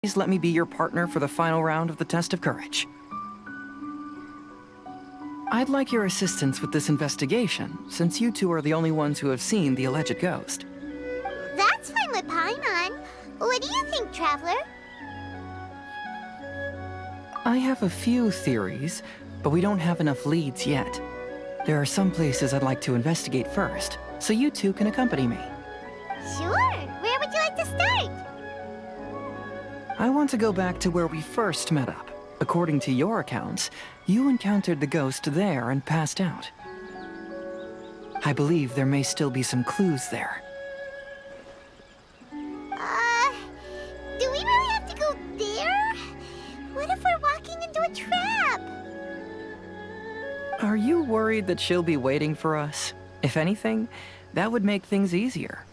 Please let me be your partner for the final round of the test of courage. I'd like your assistance with this investigation, since you two are the only ones who have seen the alleged ghost. That's fine with Paimon. What do you think, Traveler? I have a few theories, but we don't have enough leads yet. There are some places I'd like to investigate first, so you two can accompany me. Sure. Where would you like to start? I want to go back to where we first met up. According to your accounts, you encountered the ghost there and passed out. I believe there may still be some clues there. Do we really have to go there? What if we're walking into a trap? Are you worried that she'll be waiting for us? If anything, that would make things easier.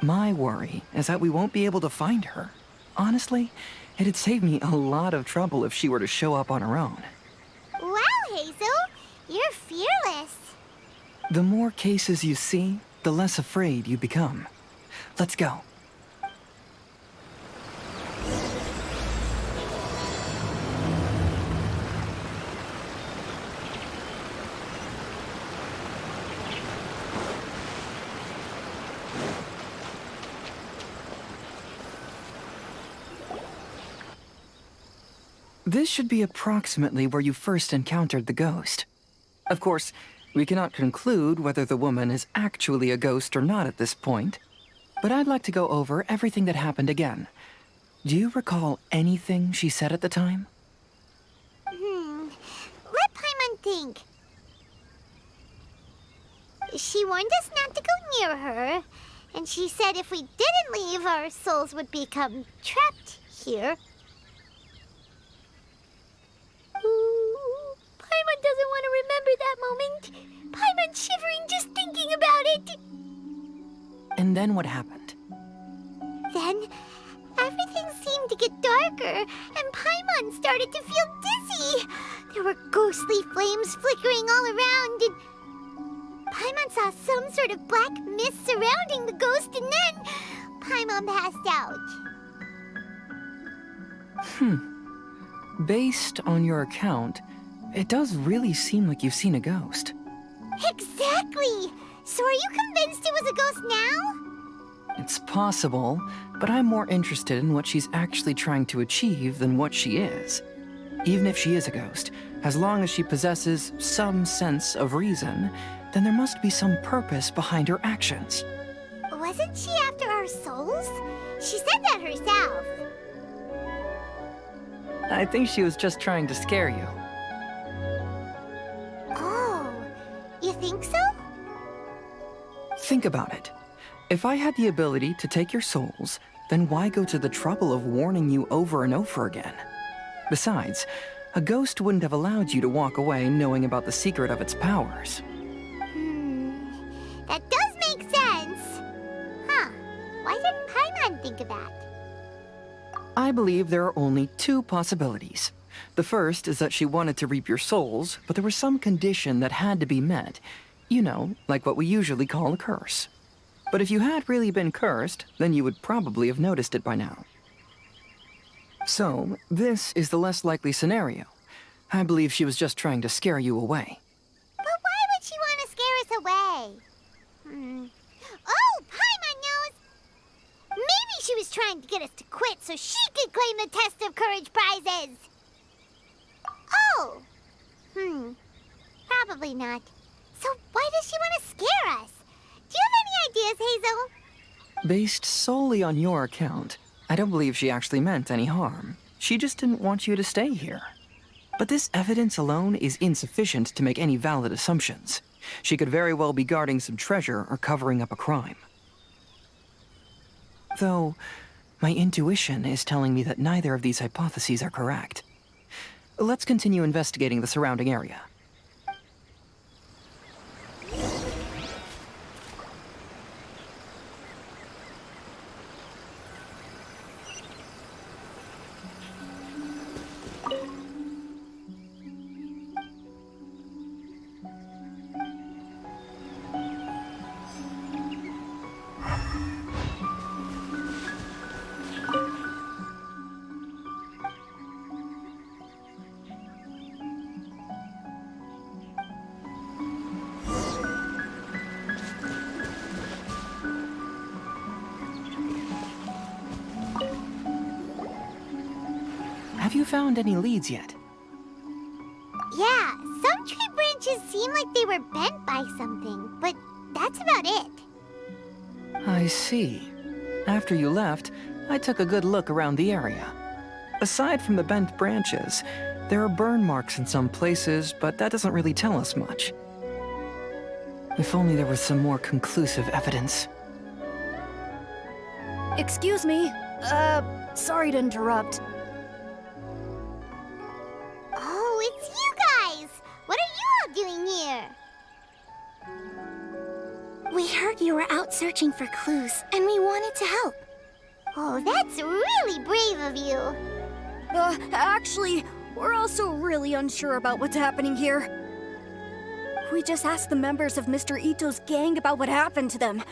My worry is that we won't be able to find her. Honestly, it'd save me a lot of trouble if she were to show up on her own. Wow, Hazel! You're fearless. The more cases you see, the less afraid you become. Let's go. This should be approximately where you first encountered the ghost. Of course, we cannot conclude whether the woman is actually a ghost or not at this point, but I'd like to go over everything that happened again. Do you recall anything she said at the time? Let Paimon think. She warned us not to go near her, and she said if we didn't leave, our souls would become trapped here. Ooh, Paimon doesn't want to remember that moment. Paimon's shivering just thinking about it. And then what happened? Then, everything seemed to get darker, and Paimon started to feel dizzy. There were ghostly flames flickering all around, and Paimon saw some sort of black mist surrounding the ghost, and then Paimon passed out. Based on your account, it does really seem like you've seen a ghost. Exactly! So are you convinced it was a ghost now? It's possible, but I'm more interested in what she's actually trying to achieve than what she is. Even if she is a ghost, as long as she possesses some sense of reason, then there must be some purpose behind her actions. Wasn't she after our souls? She said that herself. I think she was just trying to scare you. Oh, you think so? Think about it. If I had the ability to take your souls, then why go to the trouble of warning you over and over again? Besides, a ghost wouldn't have allowed you to walk away knowing about the secret of its powers. That does make sense. Huh. Why didn't Paimon think of that? I believe there are only two possibilities. The first is that she wanted to reap your souls, but there was some condition that had to be met. You know, like what we usually call a curse. But if you had really been cursed, then you would probably have noticed it by now. So, this is the less likely scenario. I believe she was just trying to scare you away. But why would she want to scare us away? Oh, Paimon knows! Maybe she was trying to get us to quit so she could claim the Test of Courage prizes! Oh! Probably not. So why does she want to scare us? Do you have any ideas, Hazel? Based solely on your account, I don't believe she actually meant any harm. She just didn't want you to stay here. But this evidence alone is insufficient to make any valid assumptions. She could very well be guarding some treasure or covering up a crime. Though, my intuition is telling me that neither of these hypotheses are correct. Let's continue investigating the surrounding area. Have you found any leads yet? Yeah, some tree branches seem like they were bent by something, but that's about it. I see. After you left, I took a good look around the area. Aside from the bent branches, there are burn marks in some places, but that doesn't really tell us much. If only there was some more conclusive evidence. Excuse me. Sorry to interrupt. Oh, it's you guys! What are you all doing here? We heard you were out searching for clues, and we wanted to help. Oh, that's really brave of you. Actually, we're also really unsure about what's happening here. We just asked the members of Mr. Ito's gang about what happened to them,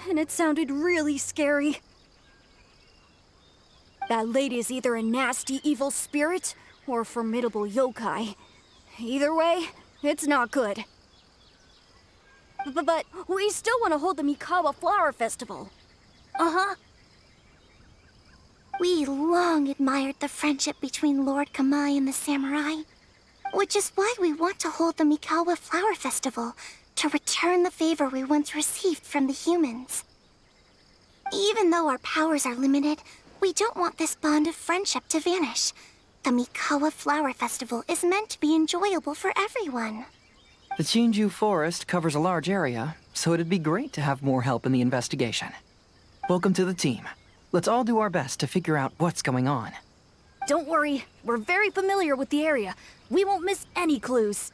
and it sounded really scary. That lady is either a nasty evil spirit or a formidable yokai. Either way, it's not good. But we still want to hold the Mikawa Flower Festival. Uh-huh. We long admired the friendship between Lord Kamai and the samurai, which is why we want to hold the Mikawa Flower Festival to return the favor we once received from the humans. Even though our powers are limited, we don't want this bond of friendship to vanish. The Mikawa Flower Festival is meant to be enjoyable for everyone. The Chinju Forest covers a large area, so it'd be great to have more help in the investigation. Welcome to the team. Let's all do our best to figure out what's going on. Don't worry, we're very familiar with the area. We won't miss any clues.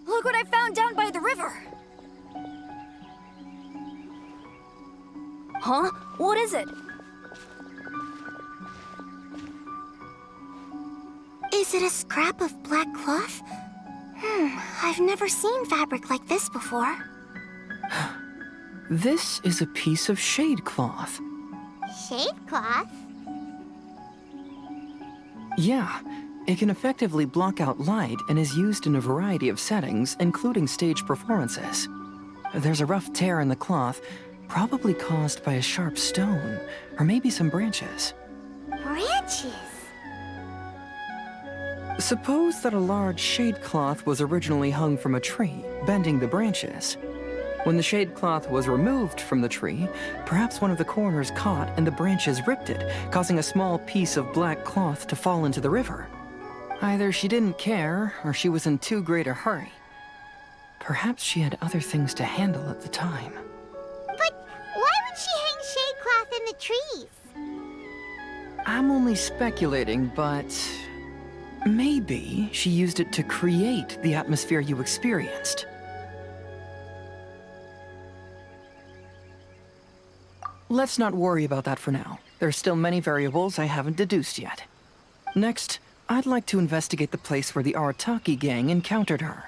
Look what I found down by the river! Huh? What is it? Is it a scrap of black cloth? I've never seen fabric like this before. This is a piece of shade cloth. Shade cloth? Yeah, it can effectively block out light and is used in a variety of settings, including stage performances. There's a rough tear in the cloth, probably caused by a sharp stone, or maybe some branches. Branches? Suppose that a large shade cloth was originally hung from a tree, bending the branches. When the shade cloth was removed from the tree, perhaps one of the corners caught and the branches ripped it, causing a small piece of black cloth to fall into the river. Either she didn't care, or she was in too great a hurry. Perhaps she had other things to handle at the time. But why would she hang shade cloth in the trees? I'm only speculating, but maybe she used it to create the atmosphere you experienced. Let's not worry about that for now. There's still many variables I haven't deduced yet. Next, I'd like to investigate the place where the Arataki gang encountered her.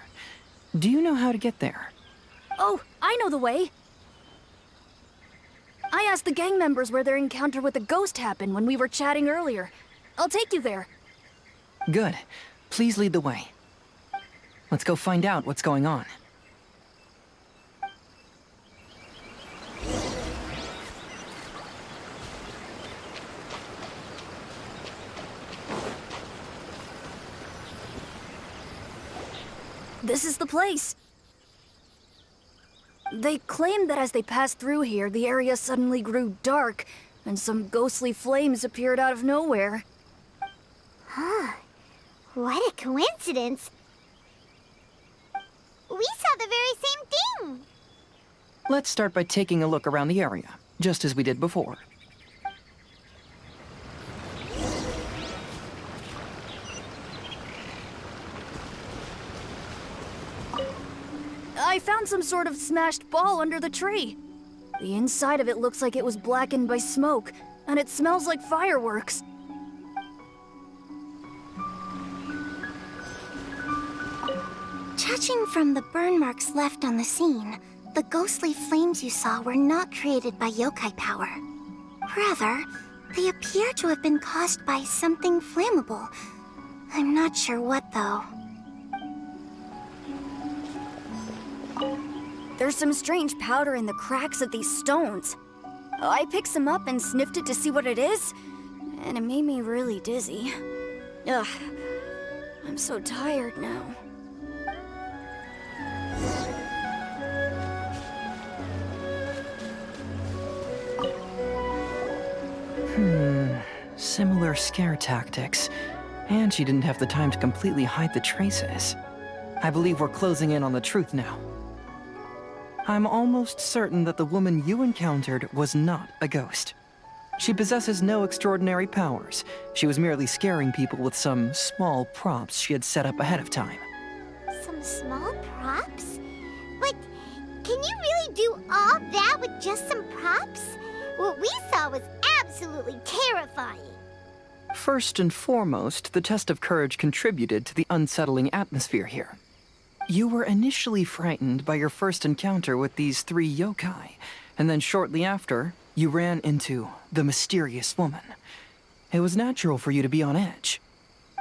Do you know how to get there? Oh, I know the way. I asked the gang members where their encounter with the ghost happened when we were chatting earlier. I'll take you there. Good. Please lead the way. Let's go find out what's going on. This is the place. They claimed that as they passed through here, the area suddenly grew dark, and some ghostly flames appeared out of nowhere. What a coincidence. We saw the very same thing. Let's start by taking a look around the area, just as we did before. I found some sort of smashed ball under the tree. The inside of it looks like it was blackened by smoke, and it smells like fireworks. Judging from the burn marks left on the scene, the ghostly flames you saw were not created by yokai power. Rather, they appear to have been caused by something flammable. I'm not sure what, though. There's some strange powder in the cracks of these stones. I picked some up and sniffed it to see what it is, and it made me really dizzy. Ugh, I'm so tired now. Similar scare tactics. And she didn't have the time to completely hide the traces. I believe we're closing in on the truth now. I'm almost certain that the woman you encountered was not a ghost. She possesses no extraordinary powers. She was merely scaring people with some small props she had set up ahead of time. Some small props? But can you really do all that with just some props? What we saw was absolutely terrifying. First and foremost, the test of courage contributed to the unsettling atmosphere here. You were initially frightened by your first encounter with these 3 yokai, and then shortly after, you ran into the mysterious woman. It was natural for you to be on edge.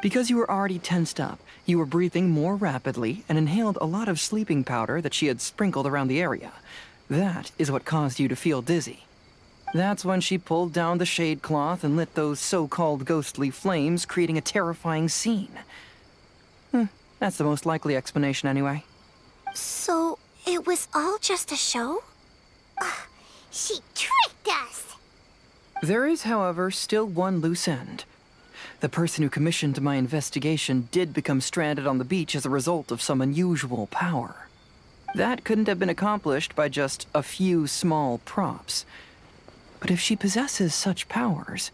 Because you were already tensed up, you were breathing more rapidly and inhaled a lot of sleeping powder that she had sprinkled around the area. That is what caused you to feel dizzy. That's when she pulled down the shade cloth and lit those so-called ghostly flames, creating a terrifying scene. That's the most likely explanation anyway. So, it was all just a show? She tricked us! There is, however, still one loose end. The person who commissioned my investigation did become stranded on the beach as a result of some unusual power. That couldn't have been accomplished by just a few small props. But if she possesses such powers,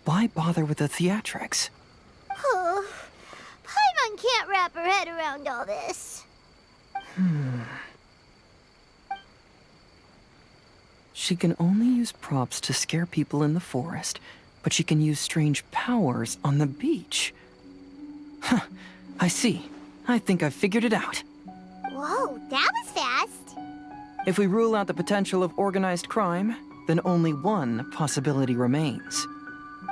why bother with the theatrics? Oh, Paimon can't wrap her head around all this. She can only use props to scare people in the forest, but she can use strange powers on the beach. Huh, I see. I think I've figured it out. Whoa, that was fast. If we rule out the potential of organized crime, then only one possibility remains.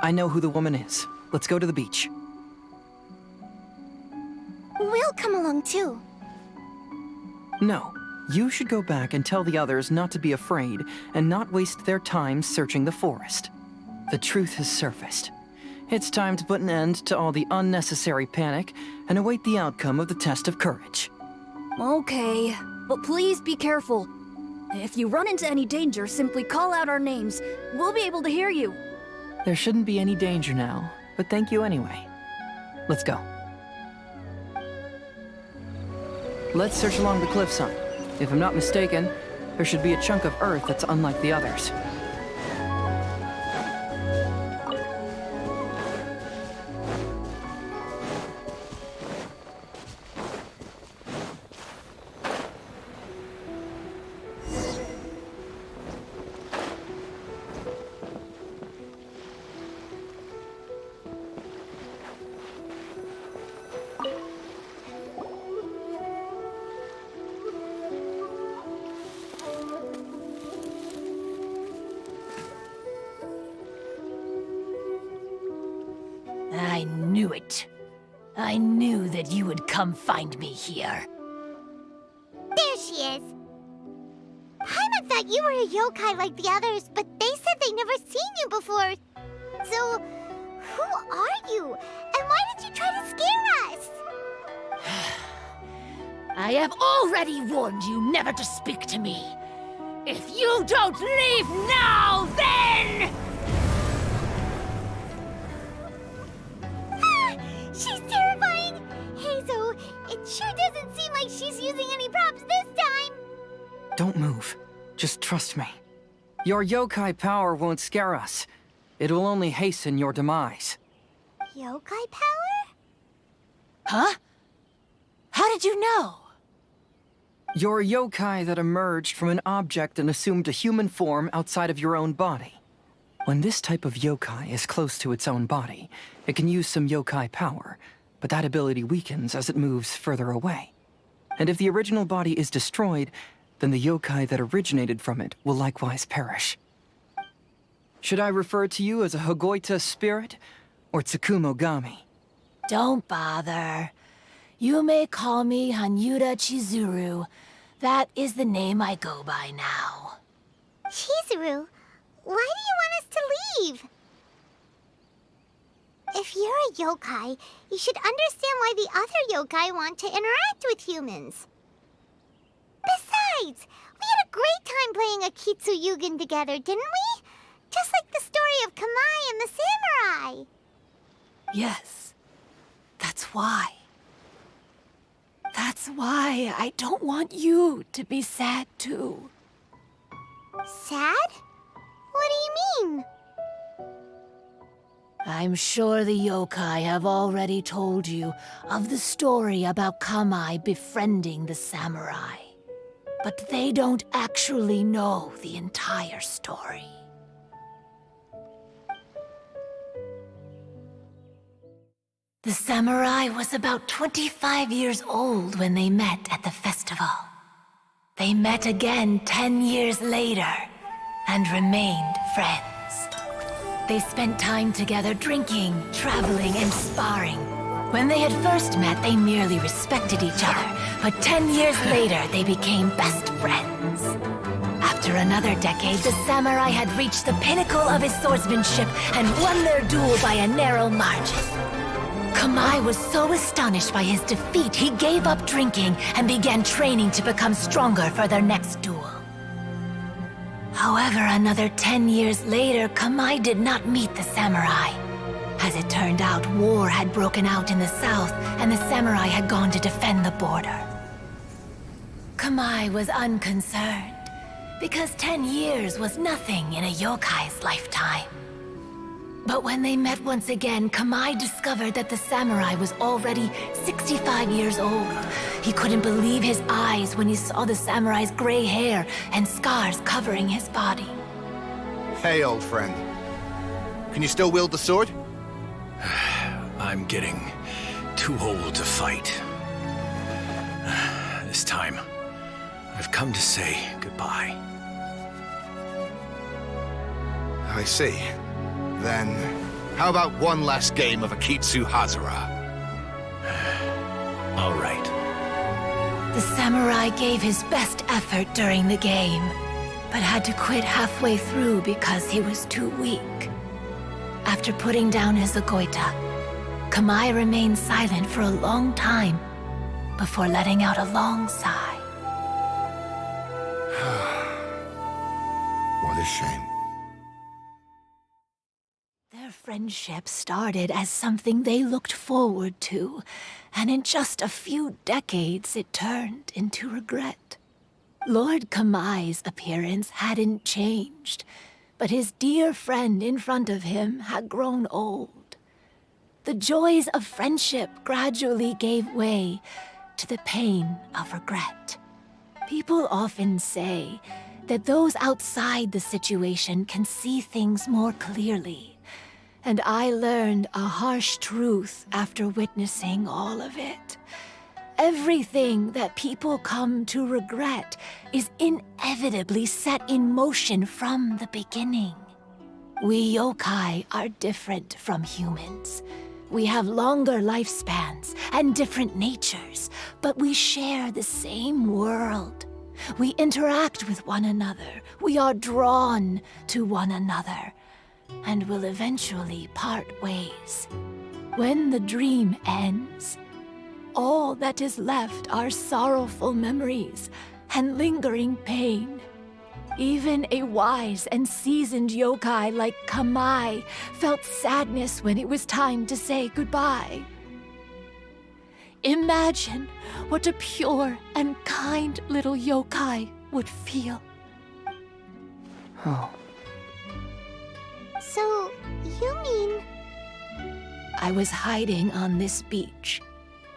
I know who the woman is. Let's go to the beach. We'll come along too. No, you should go back and tell the others not to be afraid and not waste their time searching the forest. The truth has surfaced. It's time to put an end to all the unnecessary panic and await the outcome of the test of courage. Okay, but please be careful. If you run into any danger, simply call out our names. We'll be able to hear you. There shouldn't be any danger now, but thank you anyway. Let's go. Let's search along the cliffside. If I'm not mistaken, there should be a chunk of earth that's unlike the others. I knew it. I knew that you would come find me here. There she is. Paimon thought you were a yokai like the others, but they said they never seen you before. So, who are you? And why did you try to scare us? I have already warned you never to speak to me. If you don't leave now, then... She's terrifying! Hazel, it sure doesn't seem like she's using any props this time! Don't move. Just trust me. Your yokai power won't scare us. It will only hasten your demise. Yokai power? Huh? How did you know? You're a yokai that emerged from an object and assumed a human form outside of your own body. When this type of yokai is close to its own body, it can use some yokai power, but that ability weakens as it moves further away. And if the original body is destroyed, then the yokai that originated from it will likewise perish. Should I refer to you as a Hagoita spirit or Tsukumogami? Don't bother. You may call me Hanyuda Chizuru. That is the name I go by now. Chizuru, why do you want us to leave? If you're a yokai, you should understand why the other yokai want to interact with humans. Besides, we had a great time playing Akitsu Yugen together, didn't we? Just like the story of Kamai and the samurai. Yes, that's why. That's why I don't want you to be sad too. Sad? What do you mean? I'm sure the yokai have already told you of the story about Kamai befriending the samurai. But they don't actually know the entire story. The samurai was about 25 years old when they met at the festival. They met again 10 years later and remained friends. They spent time together drinking, traveling, and sparring. When they had first met, they merely respected each other, but 10 years later, they became best friends. After another decade, the samurai had reached the pinnacle of his swordsmanship and won their duel by a narrow margin. Kamai was so astonished by his defeat, he gave up drinking and began training to become stronger for their next duel. However, another 10 years later, Kamai did not meet the samurai. As it turned out, war had broken out in the south, and the samurai had gone to defend the border. Kamai was unconcerned, because 10 years was nothing in a yokai's lifetime. But when they met once again, Kamai discovered that the samurai was already 65 years old. He couldn't believe his eyes when he saw the samurai's gray hair and scars covering his body. Hey, old friend. Can you still wield the sword? I'm getting too old to fight. This time, I've come to say goodbye. I see. Then, how about one last game of Akitsu Hazara? All right. The samurai gave his best effort during the game, but had to quit halfway through because he was too weak. After putting down his Agoita, Kamai remained silent for a long time before letting out a long sigh. What a shame. Their friendship started as something they looked forward to, and in just a few decades it turned into regret. Lord Kamai's appearance hadn't changed, but his dear friend in front of him had grown old. The joys of friendship gradually gave way to the pain of regret. People often say that those outside the situation can see things more clearly. And I learned a harsh truth after witnessing all of it. Everything that people come to regret is inevitably set in motion from the beginning. We yokai are different from humans. We have longer lifespans and different natures, but we share the same world. We interact with one another. We are drawn to one another, and will eventually part ways. When the dream ends, all that is left are sorrowful memories and lingering pain. Even a wise and seasoned yokai like Kamai felt sadness when it was time to say goodbye. Imagine what a pure and kind little yokai would feel. Oh. So, you mean... I was hiding on this beach,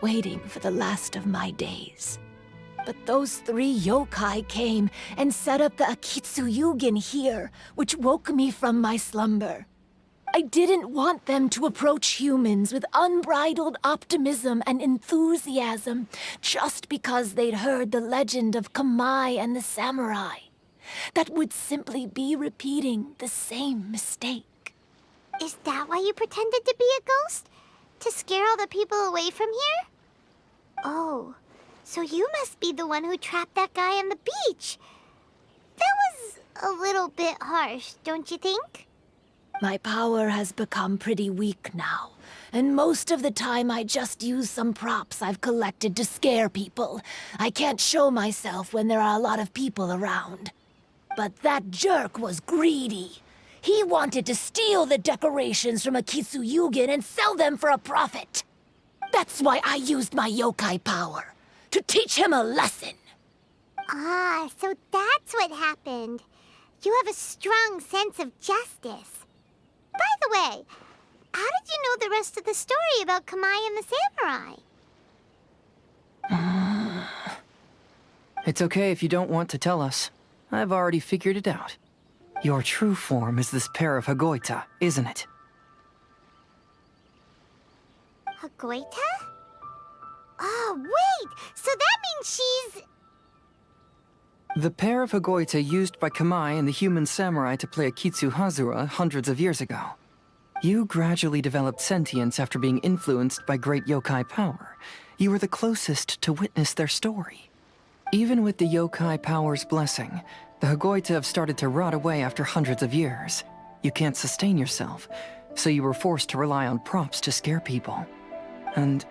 waiting for the last of my days. But those 3 yokai came and set up the Akitsu Yugen here, which woke me from my slumber. I didn't want them to approach humans with unbridled optimism and enthusiasm just because they'd heard the legend of Kamai and the samurai. That would simply be repeating the same mistake. Is that why you pretended to be a ghost? To scare all the people away from here? Oh, so you must be the one who trapped that guy on the beach. That was a little bit harsh, don't you think? My power has become pretty weak now, and most of the time I just use some props I've collected to scare people. I can't show myself when there are a lot of people around. But that jerk was greedy. He wanted to steal the decorations from Akitsu and sell them for a profit. That's why I used my yokai power, to teach him a lesson. Ah, so that's what happened. You have a strong sense of justice. By the way, how did you know the rest of the story about Kamai and the samurai? It's okay if you don't want to tell us. I've already figured it out. Your true form is this pair of Hagoita, isn't it? Hagoita? Oh, wait! So that means she's... The pair of Hagoita used by Kamai and the human samurai to play Akitsu Hazura hundreds of years ago. You gradually developed sentience after being influenced by great yokai power. You were the closest to witness their story. Even with the yokai power's blessing, the Hagoita have started to rot away after hundreds of years. You can't sustain yourself, so you were forced to rely on props to scare people. And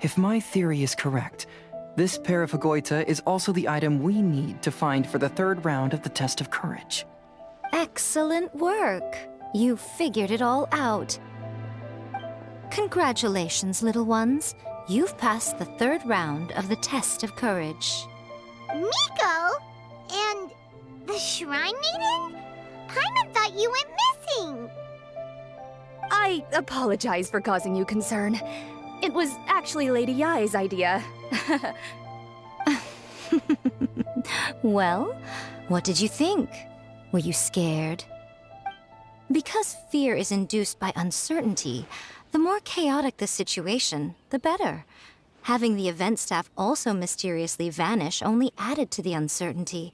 if my theory is correct, this pair of Hagoita is also the item we need to find for the third round of the test of courage. Excellent work. You figured it all out. Congratulations, little ones. You've passed the third round of the test of courage. Miko? And the Shrine Maiden? Paimon thought you went missing. I apologize for causing you concern. It was actually Lady Yai's idea. Well, what did you think? Were you scared? Because fear is induced by uncertainty, the more chaotic the situation, the better. Having the event staff also mysteriously vanish only added to the uncertainty.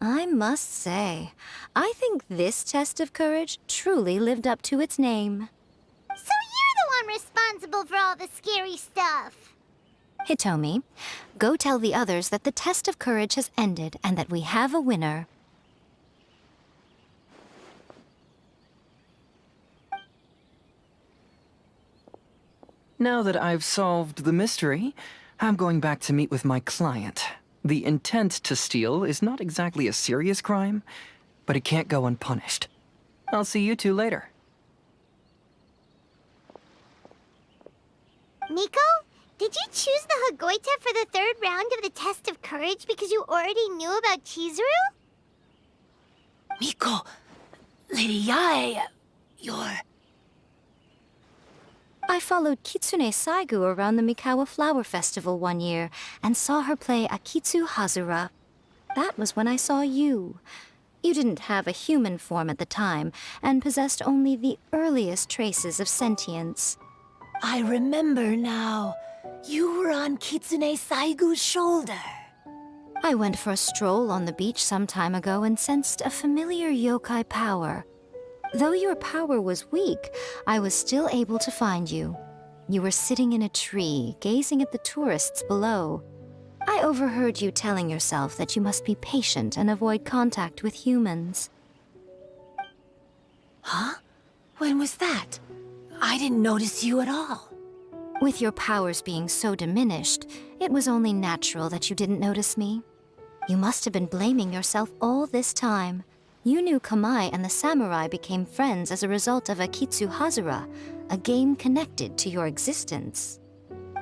I must say, I think this test of courage truly lived up to its name. So you're the one responsible for all the scary stuff. Hitomi, go tell the others that the test of courage has ended and that we have a winner. Now that I've solved the mystery, I'm going back to meet with my client. The intent to steal is not exactly a serious crime, but it can't go unpunished. I'll see you two later. Miko, did you choose the Hagoita for the third round of the test of courage because you already knew about Chizuru? Miko, Lady Yai, you're... I followed Kitsune Saigu around the Mikawa Flower Festival one year and saw her play Akitsu Hazura. That was when I saw you. You didn't have a human form at the time and possessed only the earliest traces of sentience. I remember now. You were on Kitsune Saigu's shoulder. I went for a stroll on the beach some time ago and sensed a familiar yokai power. Though your power was weak, I was still able to find you. You were sitting in a tree, gazing at the tourists below. I overheard you telling yourself that you must be patient and avoid contact with humans. Huh? When was that? I didn't notice you at all. With your powers being so diminished, it was only natural that you didn't notice me. You must have been blaming yourself all this time. You knew Kamai and the samurai became friends as a result of Akitsu Hazura, a game connected to your existence.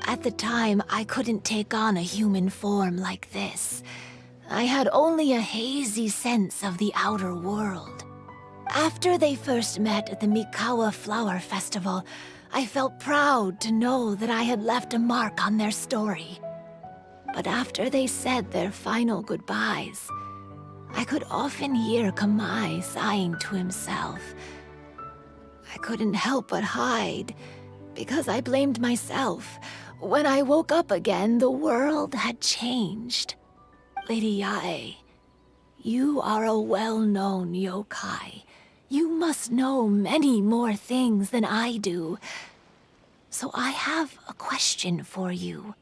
At the time, I couldn't take on a human form like this. I had only a hazy sense of the outer world. After they first met at the Mikawa Flower Festival, I felt proud to know that I had left a mark on their story. But after they said their final goodbyes, I could often hear Kamai sighing to himself. I couldn't help but hide, because I blamed myself. When I woke up again, the world had changed. Lady Yae, you are a well-known yokai. You must know many more things than I do. So I have a question for you.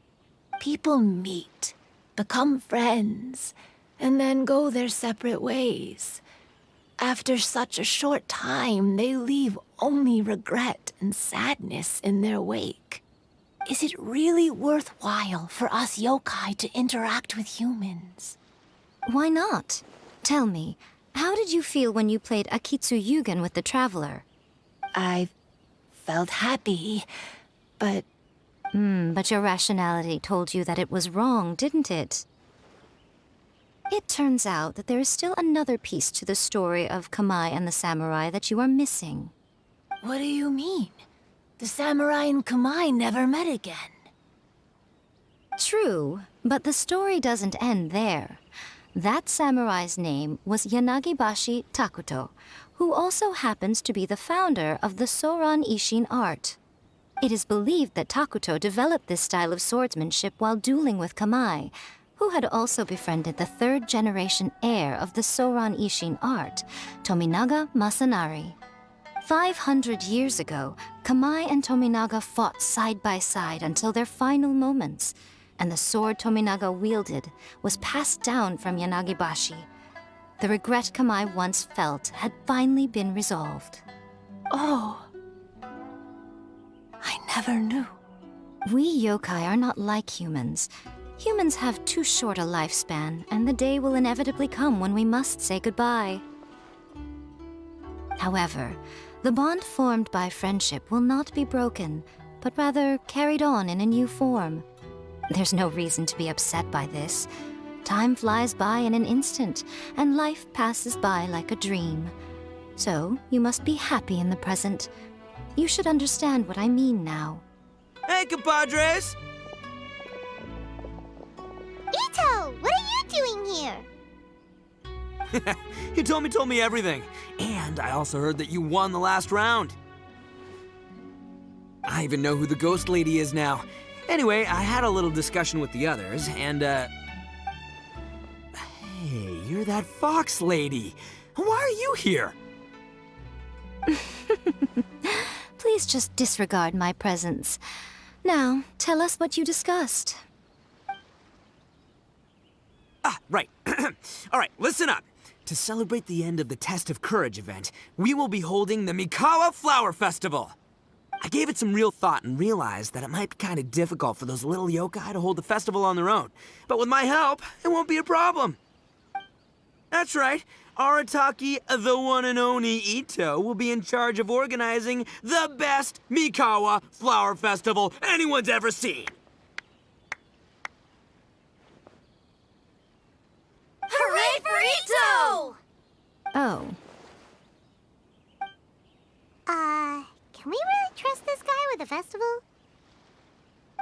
People meet, become friends, and then go their separate ways. After such a short time, they leave only regret and sadness in their wake. Is it really worthwhile for us yokai to interact with humans? Why not? Tell me, how did you feel when you played Akitsu Yugen with the Traveler? I felt happy, but... But your rationality told you that it was wrong, didn't it? It turns out that there is still another piece to the story of Kamai and the samurai that you are missing. What do you mean? The samurai and Kamai never met again. True, but the story doesn't end there. That samurai's name was Yanagibashi Takuto, who also happens to be the founder of the Soran Ishin art. It is believed that Takuto developed this style of swordsmanship while dueling with Kamai, who had also befriended the third-generation heir of the Soran Ishin art, Tominaga Masanari. 500 years ago, Kamai and Tominaga fought side by side until their final moments, and the sword Tominaga wielded was passed down from Yanagibashi. The regret Kamai once felt had finally been resolved. Oh. I never knew. We yokai are not like humans. Humans have too short a lifespan, and the day will inevitably come when we must say goodbye. However, the bond formed by friendship will not be broken, but rather carried on in a new form. There's no reason to be upset by this. Time flies by in an instant, and life passes by like a dream. So, you must be happy in the present. You should understand what I mean now. Hey, compadres! Ito, what are you doing here? You told me everything. And I also heard that you won the last round. I even know who the ghost lady is now. Anyway, I had a little discussion with the others, and, Hey, you're that fox lady. Why are you here? Please just disregard my presence. Now, tell us what you discussed. Ah, right. All right, listen up. To celebrate the end of the Test of Courage event, we will be holding the Mikawa Flower Festival. I gave it some real thought and realized that it might be kind of difficult for those little yokai to hold the festival on their own. But with my help, it won't be a problem. That's right. Arataki, the one and only Ito, will be in charge of organizing the best Mikawa Flower Festival anyone's ever seen. Hooray for Ito! Oh, Can we really trust this guy with the festival?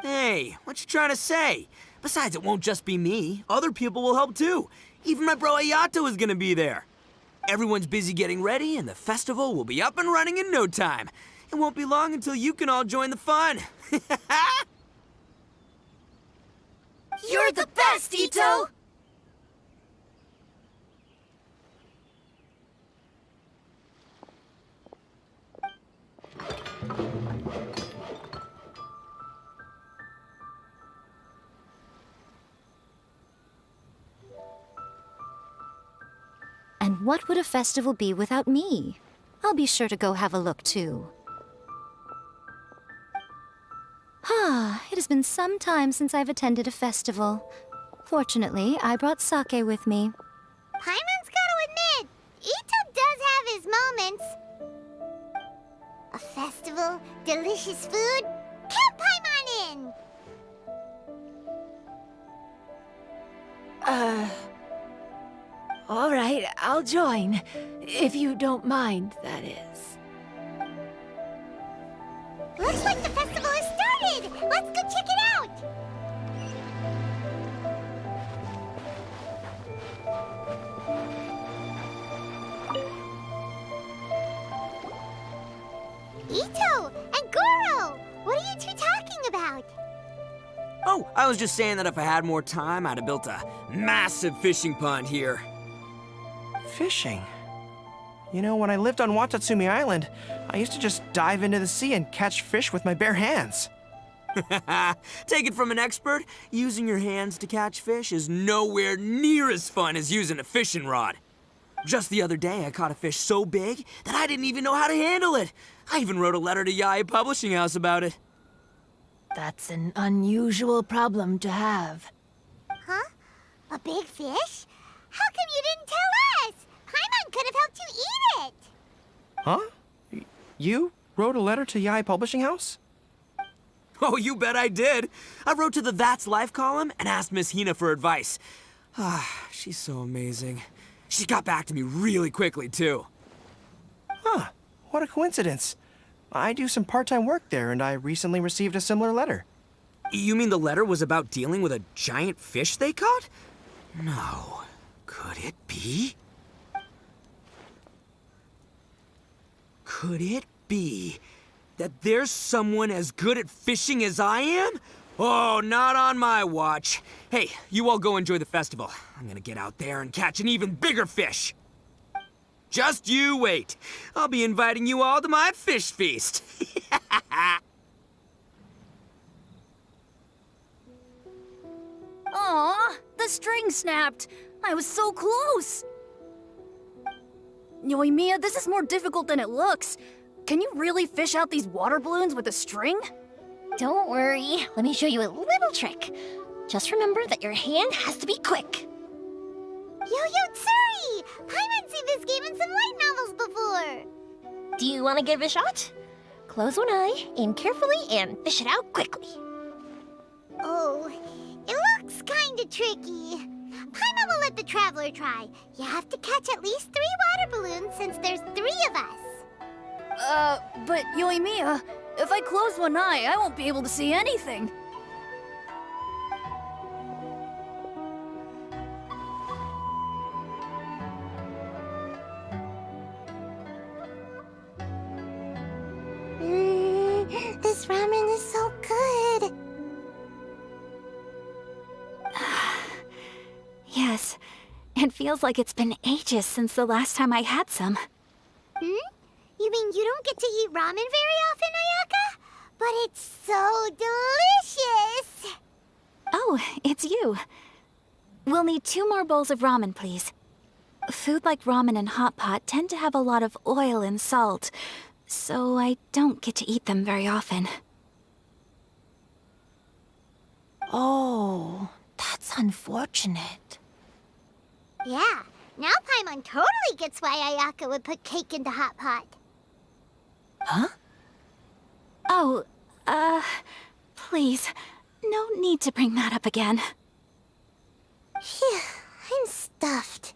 Hey, what you trying to say? Besides, it won't just be me. Other people will help too. Even my bro Ayato is gonna be there. Everyone's busy getting ready, and the festival will be up and running in no time. It won't be long until you can all join the fun. You're the best, Ito! and what would a festival be without me? I'll be sure to go have a look too. It has been some time since I've attended a festival. Fortunately, I brought sake with me. Paimon's gotta admit, Ito does have his moments. A festival, delicious food, count Paimon in! All right, I'll join. If you don't mind, that is. Looks like the festival has started! Let's go check it out! Oh, I was just saying that if I had more time, I'd have built a massive fishing pond here. Fishing? You know, when I lived on Watatsumi Island, I used to just dive into the sea and catch fish with my bare hands. Take it from an expert, using your hands to catch fish is nowhere near as fun as using a fishing rod. Just the other day, I caught a fish so big that I didn't even know how to handle it. I even wrote a letter to Yae Publishing House about it. That's an unusual problem to have. Huh? A big fish? How come you didn't tell us? Paimon could have helped you eat it. Huh? You wrote a letter to Yae Publishing House? Oh, you bet I did. I wrote to the That's Life column and asked Miss Hina for advice. She's so amazing. She got back to me really quickly, too. Huh. What a coincidence. I do some part-time work there, and I recently received a similar letter. You mean the letter was about dealing with a giant fish they caught? No. Could it be? Could it be that there's someone as good at fishing as I am? Oh, not on my watch. Hey, you all go enjoy the festival. I'm gonna get out there and catch an even bigger fish. Just you wait. I'll be inviting you all to my fish feast. Aw, the string snapped. I was so close. Yoimiya, this is more difficult than it looks. Can you really fish out these water balloons with a string? Don't worry. Let me show you a little trick. Just remember that your hand has to be quick. Yo-Yo Tsuri! Paimon's seen this game in some light novels before. Do you want to give it a shot? Close one eye, aim carefully, and fish it out quickly. Oh, it looks kinda tricky. Paimon will let the traveler try. You have to catch at least 3 water balloons since there's 3 of us. But Yoimiya, if I close one eye, I won't be able to see anything. This ramen is so good. Yes, it feels like it's been ages since the last time I had some. You mean you don't get to eat ramen very often, Ayaka? But it's so delicious! Oh, it's you. We'll need 2 more bowls of ramen, please. Food like ramen and hot pot tend to have a lot of oil and salt, so I don't get to eat them very often. Oh, that's unfortunate. Yeah, now Paimon totally gets why Ayaka would put cake into hot pot. Huh? Oh, please, no need to bring that up again. Phew, I'm stuffed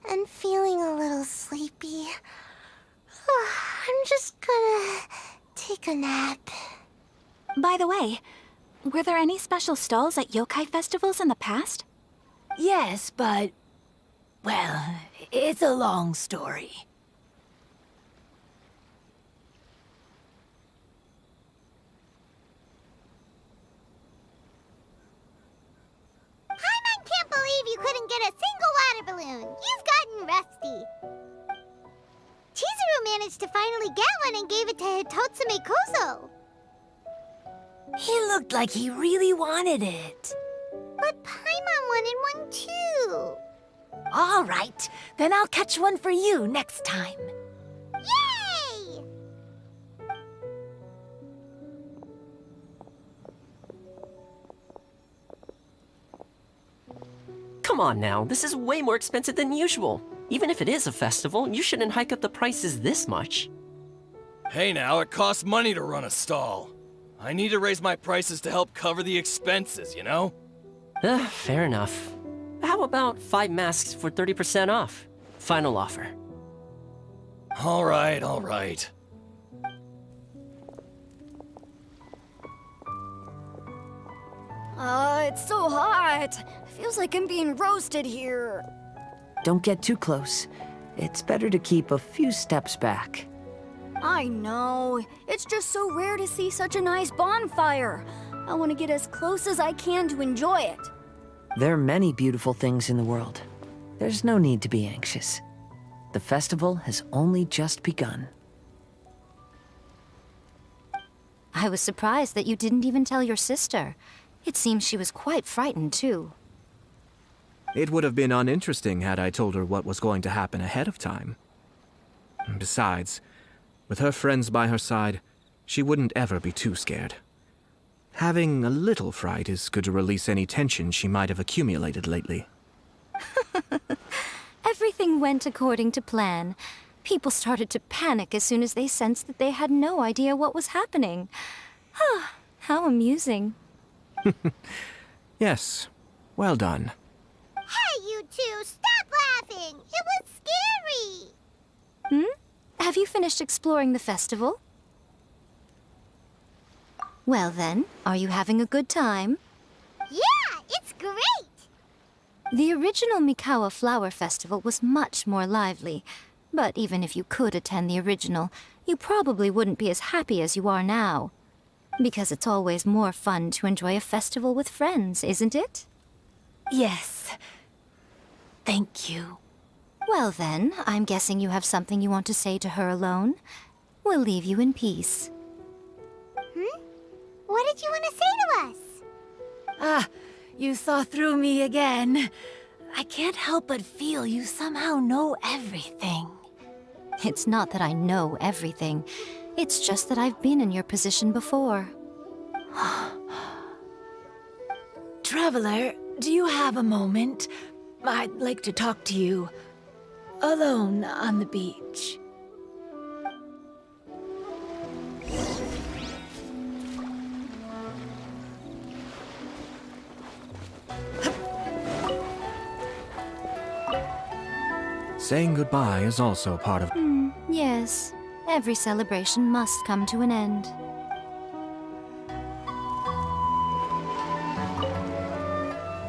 and feeling a little sleepy. I'm just gonna take a nap. By the way, were there any special stalls at yokai festivals in the past? Yes, but... well, it's a long story. Paimon can't believe you couldn't get a single water balloon. You've gotten rusty. Chizuru managed to finally get one and gave it to Hitotsume Kozo. He looked like he really wanted it. But Paimon wanted one too. All right, then I'll catch one for you next time. Yay! Come on now, this is way more expensive than usual. Even if it is a festival, you shouldn't hike up the prices this much. Hey now, it costs money to run a stall. I need to raise my prices to help cover the expenses, you know? Fair enough. How about 5 masks for 30% off? Final offer. All right, all right. It's so hot. Feels like I'm being roasted here. Don't get too close. It's better to keep a few steps back. I know. It's just so rare to see such a nice bonfire. I want to get as close as I can to enjoy it. There are many beautiful things in the world. There's no need to be anxious. The festival has only just begun. I was surprised that you didn't even tell your sister. It seems she was quite frightened, too. It would have been uninteresting had I told her what was going to happen ahead of time. Besides, with her friends by her side, she wouldn't ever be too scared. Having a little fright is good to release any tension she might have accumulated lately. Everything went according to plan. People started to panic as soon as they sensed that they had no idea what was happening. How amusing. Yes, well done. Hey, you two, stop laughing! It was scary! Have you finished exploring the festival? Well then, are you having a good time? Yeah, it's great! The original Mikawa Flower Festival was much more lively, but even if you could attend the original, you probably wouldn't be as happy as you are now. Because it's always more fun to enjoy a festival with friends, isn't it? Yes. Thank you. Well then, I'm guessing you have something you want to say to her alone. We'll leave you in peace. What did you want to say to us? Ah, you saw through me again. I can't help but feel you somehow know everything. It's not that I know everything. It's just that I've been in your position before. Traveler, do you have a moment? I'd like to talk to you. Alone on the beach. Saying goodbye is also part of... Yes, every celebration must come to an end.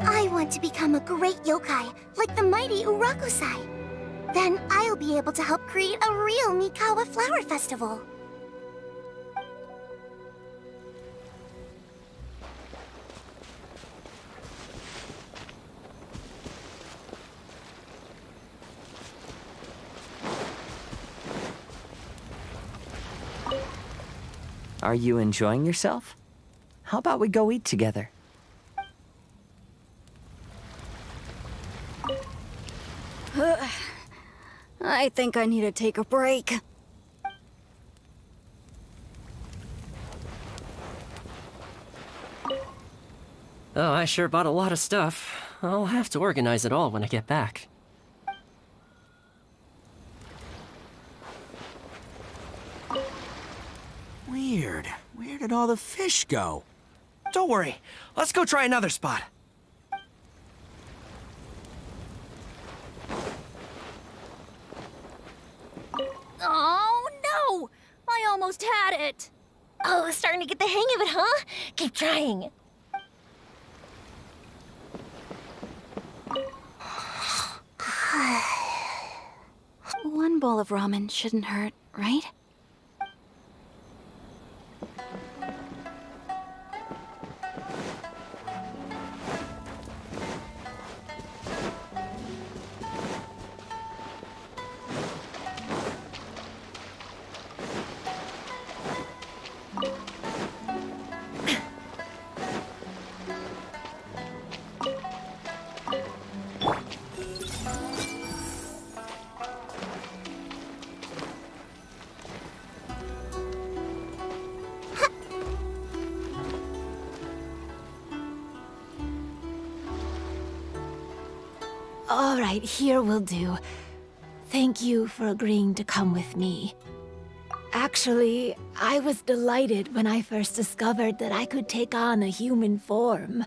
I want to become a great yokai, like the mighty Urakusai. Then I'll be able to help create a real Mikawa Flower Festival. Are you enjoying yourself? How about we go eat together? I think I need to take a break. Oh, I sure bought a lot of stuff. I'll have to organize it all when I get back. Weird. Where did all the fish go? Don't worry. Let's go try another spot. Oh, no! I almost had it! Oh, starting to get the hang of it, huh? Keep trying. One bowl of ramen shouldn't hurt, right? All right, here will do. Thank you for agreeing to come with me. Actually, I was delighted when I first discovered that I could take on a human form.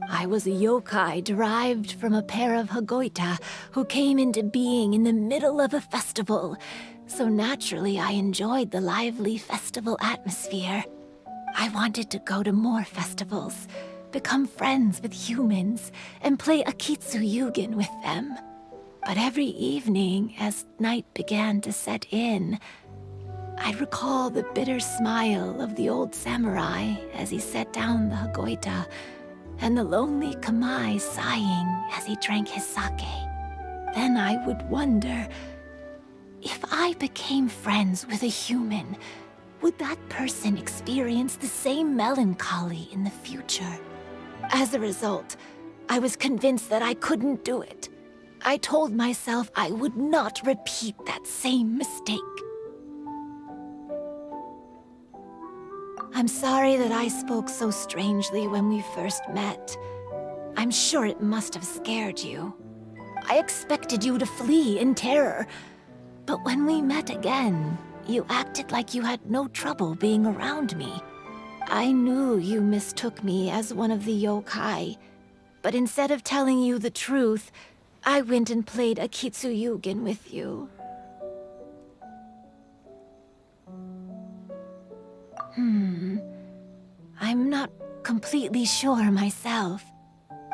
I was a yokai derived from a pair of Hagoita who came into being in the middle of a festival. So naturally, I enjoyed the lively festival atmosphere. I wanted to go to more festivals, become friends with humans, and play Akitsu Yugen with them. But every evening, as night began to set in, I'd recall the bitter smile of the old samurai as he set down the hagoita, and the lonely Kamai sighing as he drank his sake. Then I would wonder, if I became friends with a human, would that person experience the same melancholy in the future? As a result, I was convinced that I couldn't do it. I told myself I would not repeat that same mistake. I'm sorry that I spoke so strangely when we first met. I'm sure it must have scared you. I expected you to flee in terror, but when we met again, you acted like you had no trouble being around me. I knew you mistook me as one of the yokai, but instead of telling you the truth, I went and played Akitsu Yugen with you. I'm not completely sure myself.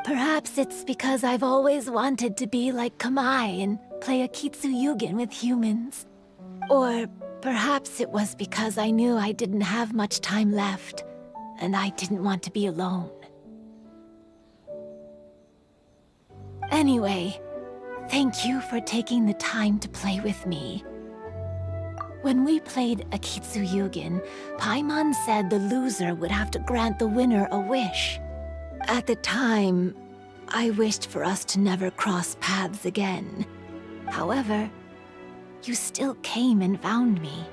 Perhaps it's because I've always wanted to be like Kamai and play Akitsu Yugen with humans. Or perhaps it was because I knew I didn't have much time left, and I didn't want to be alone. Anyway, thank you for taking the time to play with me. When we played Akitsu Yugen, Paimon said the loser would have to grant the winner a wish. At the time, I wished for us to never cross paths again. However, you still came and found me,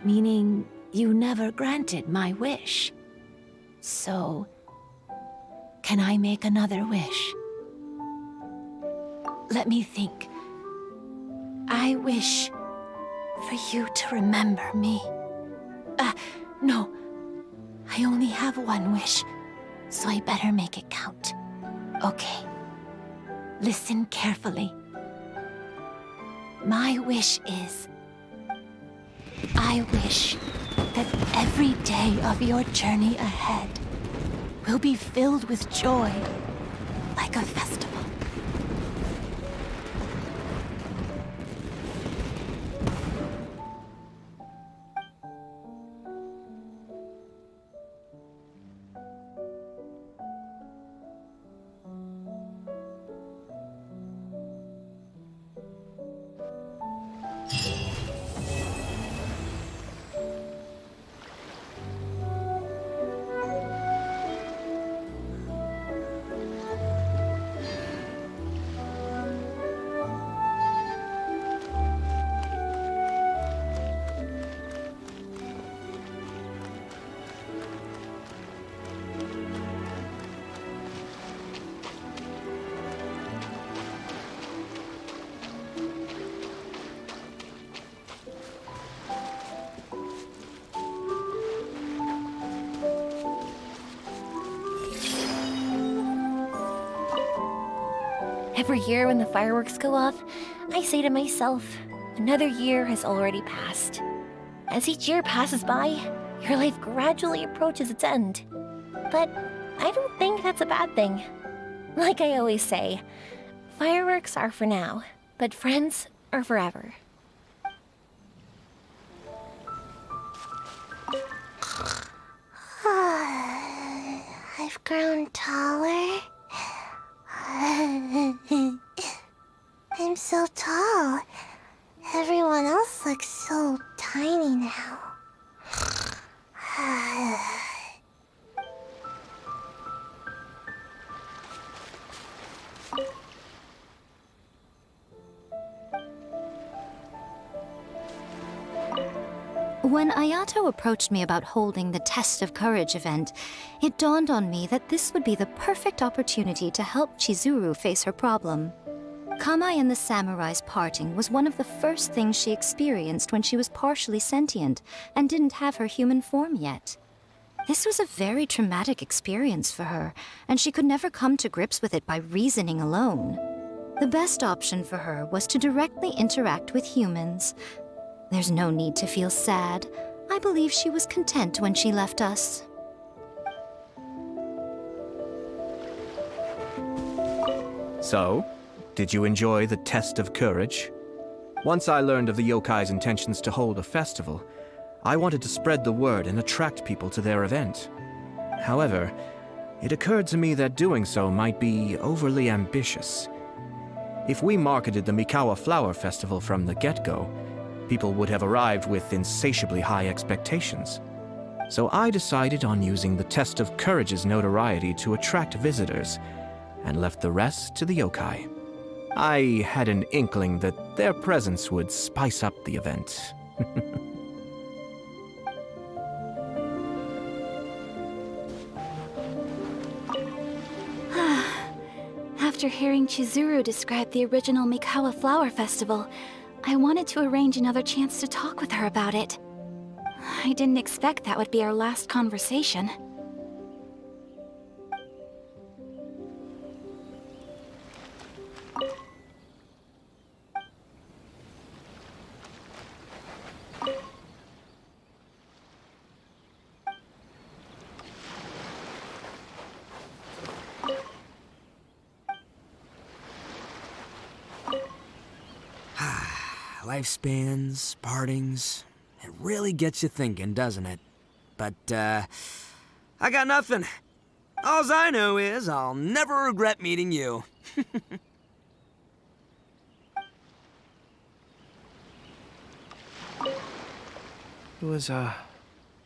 meaning you never granted my wish. So, can I make another wish? Let me think. I wish for you to remember me. No. I only have one wish, so I better make it count. Okay. Listen carefully. My wish is, I wish that every day of your journey ahead will be filled with joy, like a festival. Every year when the fireworks go off, I say to myself, another year has already passed. As each year passes by, your life gradually approaches its end. But I don't think that's a bad thing. Like I always say, fireworks are for now, but friends are forever. I've grown taller. I'm so tall. Everyone else looks so tiny now. When Ayato approached me about holding the Test of Courage event, it dawned on me that this would be the perfect opportunity to help Chizuru face her problem. Kamai and the samurai's parting was one of the first things she experienced when she was partially sentient and didn't have her human form yet. This was a very traumatic experience for her, and she could never come to grips with it by reasoning alone. The best option for her was to directly interact with humans. There's no need to feel sad. I believe she was content when she left us. So, did you enjoy the test of courage? Once I learned of the yokai's intentions to hold a festival, I wanted to spread the word and attract people to their event. However, it occurred to me that doing so might be overly ambitious. If we marketed the Mikawa Flower Festival from the get-go, people would have arrived with insatiably high expectations. So I decided on using the Test of Courage's notoriety to attract visitors, and left the rest to the yokai. I had an inkling that their presence would spice up the event. After hearing Chizuru describe the original Mikawa Flower Festival, I wanted to arrange another chance to talk with her about it. I didn't expect that would be our last conversation. Lifespans, partings, it really gets you thinking, doesn't it? But, I got nothing. Alls I know is I'll never regret meeting you. It was,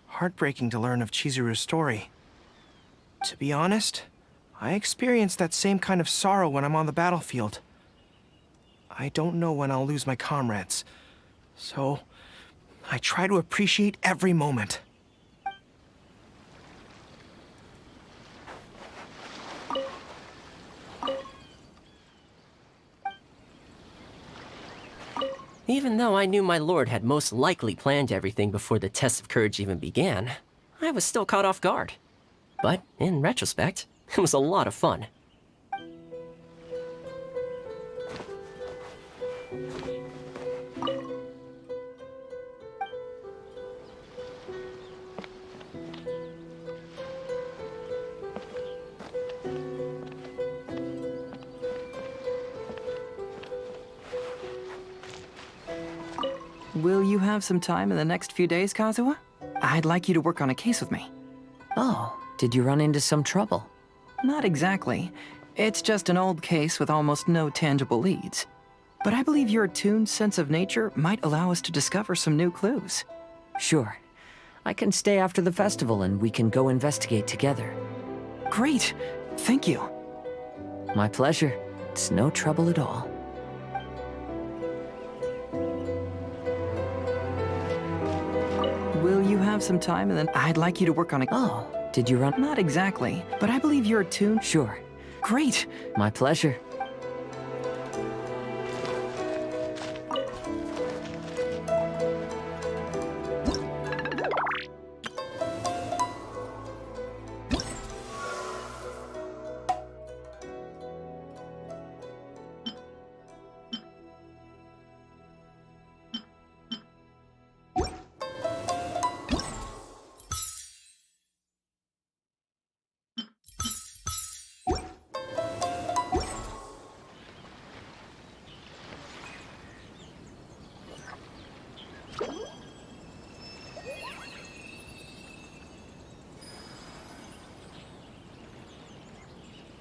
heartbreaking to learn of Chizuru's story. To be honest, I experienced that same kind of sorrow when I'm on the battlefield. I don't know when I'll lose my comrades, so I try to appreciate every moment. Even though I knew my lord had most likely planned everything before the test of courage even began, I was still caught off guard. But in retrospect, it was a lot of fun. Will you have some time in the next few days, Kazuha? I'd like you to work on a case with me. Oh, did you run into some trouble? Not exactly. It's just an old case with almost no tangible leads. But I believe your attuned sense of nature might allow us to discover some new clues. Sure. I can stay after the festival and we can go investigate together. Great! Thank you. My pleasure. It's no trouble at all. Will you have some time and then I'd like you to work on a... Oh, did you run? Not exactly, but I believe you're attuned... Sure. Great! My pleasure.